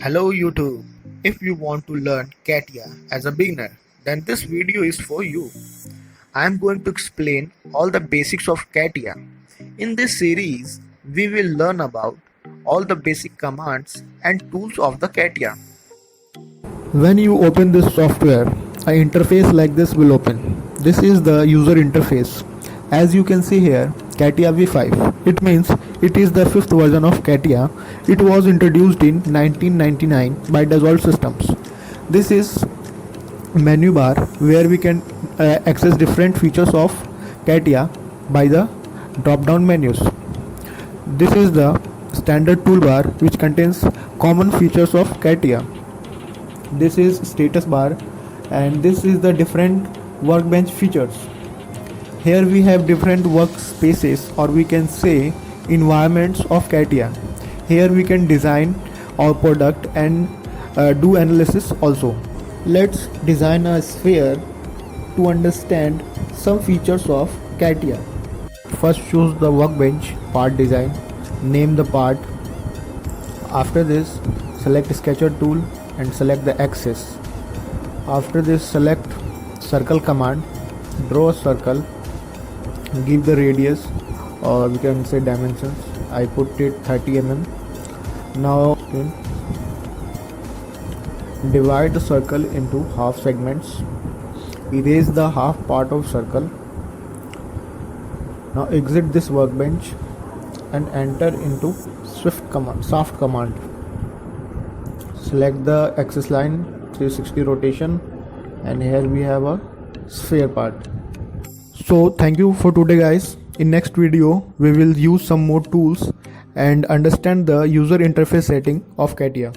Hello YouTube. If you want to learn Catia as a beginner, then this video is for you. I am going to explain all the basics of Catia. In this series, we will learn about all the basic commands and tools of the Catia. When you open this software, an interface like this will open. This is the user interface. As you can see here, Catia V5. It means it is the fifth version of Catia. It was introduced in 1999 by Dassault Systems. This is menu bar where we can access different features of Catia by the drop down menus. This is the standard toolbar which contains common features of Catia. This is status bar and this is the different workbench features. Here we have different workspaces, or we can say environments of Catia. Here we can design our product and do analysis also. Let's design a sphere to understand some features of Catia. First choose the workbench part design, name the part. After this select sketcher tool and select the axis. After this select circle command, draw a circle, give the radius or we can say dimensions. I put it 30 mm. Now divide the circle into half segments, erase the half part of circle. Now exit this workbench and enter into soft command. Select the axis line 360 rotation and here we have a sphere part. So thank you for today guys. In next video we will use some more tools and understand the user interface setting of Catia.